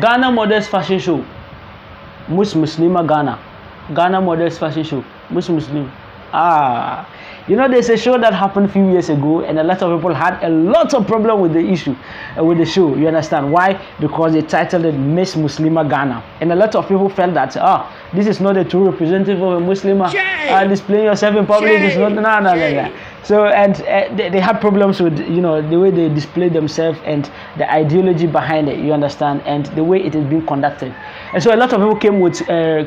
Ghana Models Fashion Show. Muslimah Ghana Models Fashion Show. Muslim. You know, there's a show that happened a few years ago, and a lot of people had a lot of problem with the issue, with the show. You understand why? Because they titled it Miss Muslimah Ghana, and a lot of people felt that this is not a true representative of a Muslimah. Displaying yourself in public is not no. So they had problems with, you know, the way they display themselves and the ideology behind it. You understand, and the way it is being conducted. And so a lot of people came with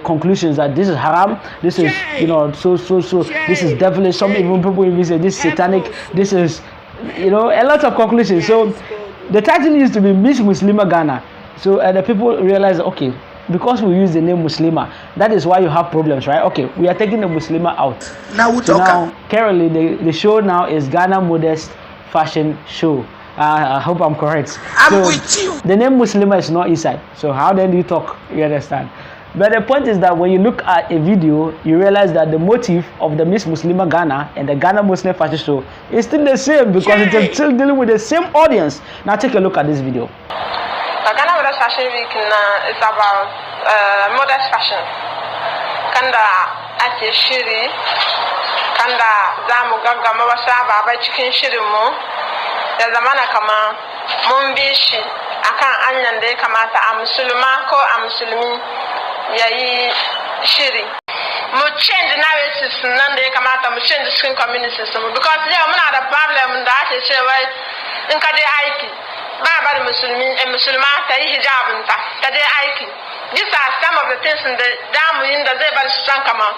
conclusions that this is haram, this is, you know, so this is devilish. Some even people even say this is satanic, this is, you know, a lot of conclusions. So the title used to be Miss Muslimah Ghana. So the people realized, okay, because we use the name Muslimah, that is why you have problems, right? Okay, we are taking the Muslimah out. Now currently the show now is Ghana Modest Fashion Show. I hope I'm correct. I'm with you. The name Muslimah is not inside. So how then do you talk? You understand? But the point is that when you look at a video, you realize that the motive of the Miss Muslimah Ghana and the Ghana Muslim Fashion Show is still the same, because it is still dealing with the same audience. Now take a look at this video. The Ghana Modest Fashion Week is about modest fashion. Kanda ati shiri, kanda zamu gaga mawasaba ba cikin shirin mu. Da zamana kama mun bi shi akan anyan da ya kamata a musulma ko a musulmi yayi shiri. Mu change narratives nan da ya kamata mu change cikin communities mu, because yau muna da problem da ake cewa in ka je aiki ba bar musulmi musulma ta yi hijabin ta je aiki. These are some of the things da damu yin da zai bar su san kama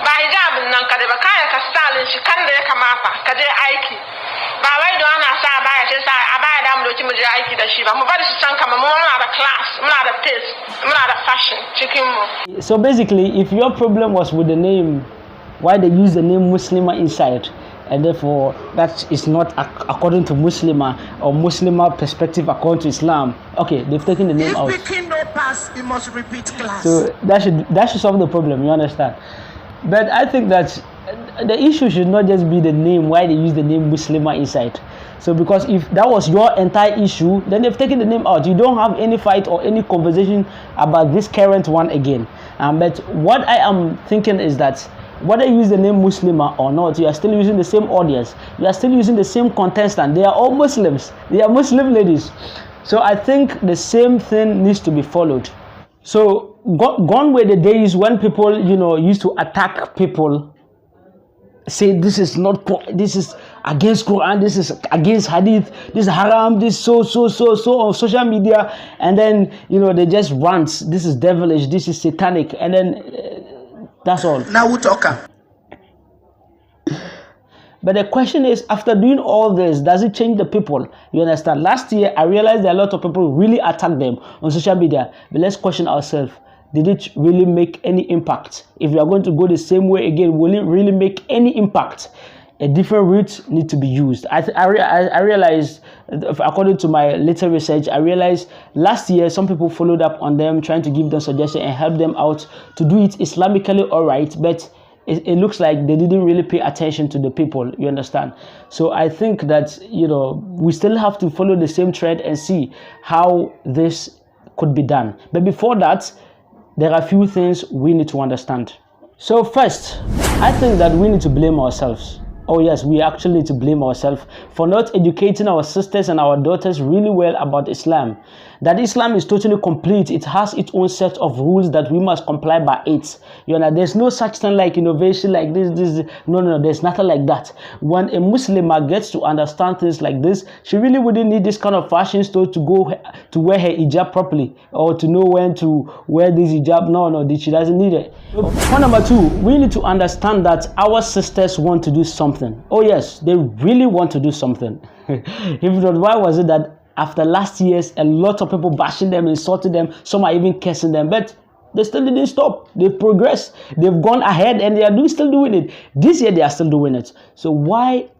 ba hijabin nan ka da ba kayan ka style shi kan da ya kamata ka je aiki. Ba wai don ana sa baya sai sa a baya da mu doki mu je aiki da shi ba, mu bari su san kama mu muna da class, muna da taste, muna da fashion cikin mu. So basically, if your problem was with the name, why they use the name Muslimah inside, and therefore that is not according to Muslimah or Muslimah perspective according to Islam, okay, they've taken the name out. If we no pass, we must repeat class. So that should solve the problem. You understand? But I think that the issue should not just be the name, why they use the name Muslimah inside. So because if that was your entire issue, then they've taken the name out. You don't have any fight or any conversation about this current one again. But what I am thinking is that whether you use the name Muslimah or not, you are still using the same audience. You are still using the same contestant. They are all Muslims. They are Muslim ladies. So I think the same thing needs to be followed. So gone were the days when people, you know, used to attack people, say this is not, this is against Quran, this is against Hadith, this is haram, this so on social media, and then, you know, they just rant, this is devilish, this is satanic, and then that's all. Now we talk. But the question is, after doing all this, does it change the people? You understand? Last year, I realized that a lot of people really attacked them on social media. But let's question ourselves. Did it really make any impact? If we are going to go the same way again, will it really make any impact? A different route need to be used. I realized, according to my later research, I realized last year some people followed up on them, trying to give them suggestions and help them out to do it Islamically all right, but it looks like they didn't really pay attention to the people, you understand? So I think that, you know, we still have to follow the same trend and see how this could be done. But before that, there are a few things we need to understand. So first, I think that we need to blame ourselves. Oh yes, we actually need to blame ourselves for not educating our sisters and our daughters really well about Islam. That Islam is totally complete. It has its own set of rules that we must comply by it. You know, there's no such thing like innovation like this. No, there's nothing like that. When a Muslimah gets to understand things like this, she really wouldn't need this kind of fashion store to go to wear her hijab properly or to know when to wear this hijab. No, she doesn't need it. Point number two, we need to understand that our sisters want to do something. Oh yes, they really want to do something. If not, why was it that after last year's, a lot of people bashing them, insulting them, some are even cursing them, but they still didn't stop. They've progressed. They've gone ahead and they are still doing it. This year, they are still doing it. So why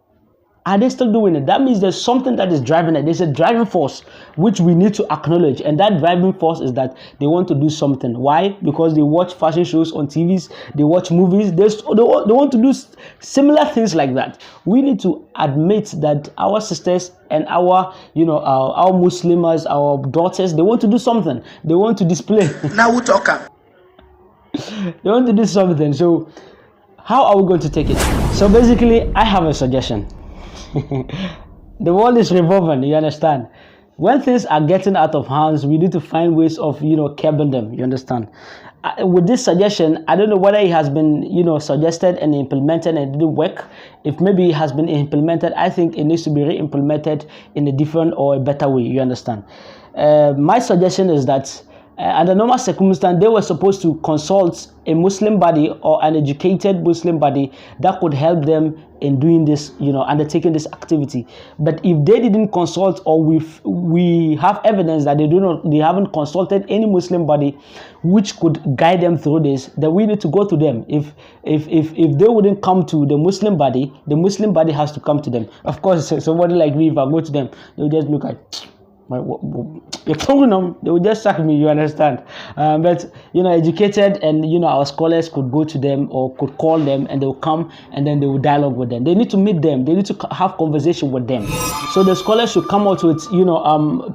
Are they still doing it? That means there's something that is driving it. There's a driving force which we need to acknowledge, and that driving force is that they want to do something. Why? Because they watch fashion shows on TVs, they watch movies, they want to do similar things like that. We need to admit that our sisters and our Muslimas, our daughters, they want to do something. They want to display. Now we talk. They want to do something. So how are we going to take it? So basically, I have a suggestion. The world is revolving, you understand? When things are getting out of hands, we need to find ways of curbing them, you understand? With this suggestion, I don't know whether it has been suggested and implemented and it didn't work. If maybe it has been implemented, I think it needs to be re-implemented in a different or a better way, you understand? My suggestion is that under normal circumstances, they were supposed to consult a Muslim body or an educated Muslim body that could help them in doing this, undertaking this activity. But if they didn't consult, or we have evidence that they haven't consulted any Muslim body which could guide them through this, then we need to go to them. If they wouldn't come to the Muslim body has to come to them. Of course, somebody like me, if I go to them, they'll just look at they will just sack me, you understand? But educated and our scholars could go to them or could call them, and they will come and then they will dialogue with them. They need to meet them, they need to have conversation with them. So the scholars should come out with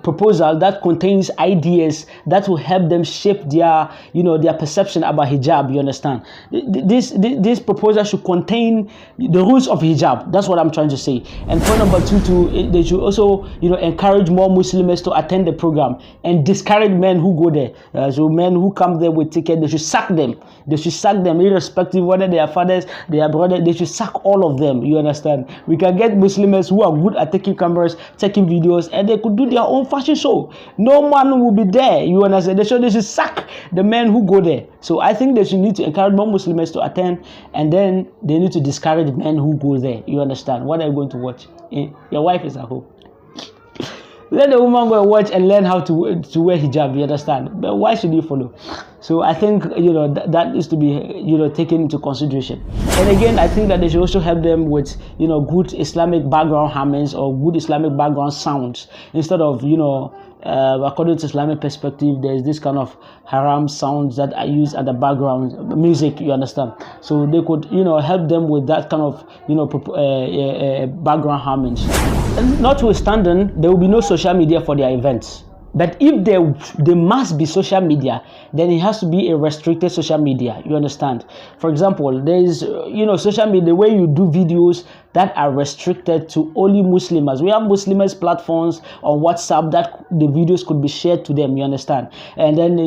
proposal that contains ideas that will help them shape their their perception about hijab, you understand? This proposal should contain the rules of hijab. That's what I'm trying to say. And point number 2, they should also encourage more Muslims to attend the program and discourage men who go there. So men who come there with tickets, they should sack them. They should sack them, irrespective whether they are fathers, they are brothers. They should sack all of them. You understand? We can get Muslims who are good at taking cameras, taking videos, and they could do their own fashion show. No man will be there. You understand? They should sack the men who go there. So I think they should need to encourage more Muslims to attend, and then they need to discourage men who go there. You understand? What are you going to watch? Your wife is at home. Let the woman go and watch and learn how to wear hijab, you understand? But why should you follow? So I think that is to be taken into consideration. And again, I think that they should also help them with good Islamic background harmonies or good Islamic background sounds, instead of according to Islamic perspective, there's this kind of haram sounds that are used at the background music, you understand? So they could help them with that kind of background harmonies. And notwithstanding, there will be no social media for their events. But if there must be social media, then it has to be a restricted social media, you understand? For example, there is social media, the way you do videos that are restricted to only Muslims. We have Muslims platforms on WhatsApp that the videos could be shared to them, you understand? And then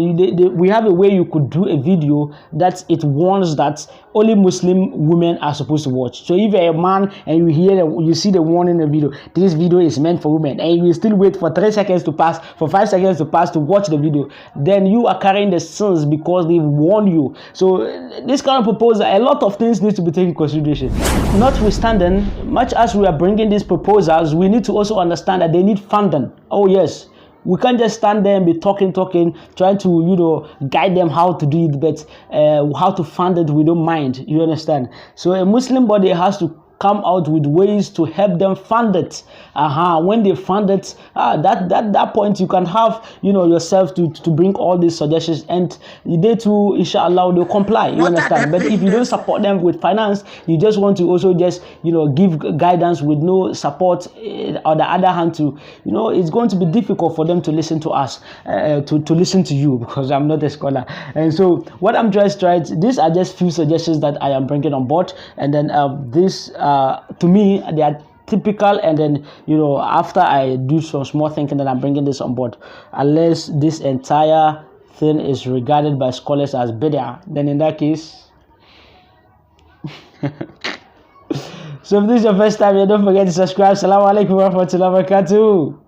we have a way you could do a video that it warns that only Muslim women are supposed to watch. So if you're a man and you see the warning in the video, this video is meant for women, and you still wait for 3 seconds to pass, for 5 seconds to pass to watch the video, then you are carrying the sins because they've warned you. So this kind of proposal, a lot of things need to be taken into consideration. Notwithstanding, much as we are bringing these proposals, we need to also understand that they need funding. Oh yes, we can't just stand there and be talking, trying to guide them how to do it, but how to fund it, we don't mind, you understand? So a Muslim body has to come out with ways to help them fund it. When they fund it, that point you can have yourself to bring all these suggestions, and they too, inshallah, they'll comply, you understand? But if you don't support them with finance, you just want to also just give guidance with no support, on the other hand, it's going to be difficult for them to listen to us, to listen to you, because I'm not a scholar. And so what I'm just trying to, these are just few suggestions that I am bringing on board, and then this to me, they are typical, and then after I do some small thinking, that I'm bringing this on board. Unless this entire thing is regarded by scholars as bid'ah, then in that case so if this is your first time, don't forget to subscribe. Assalamu alaikum wa rahmatullahi wa barakatuh.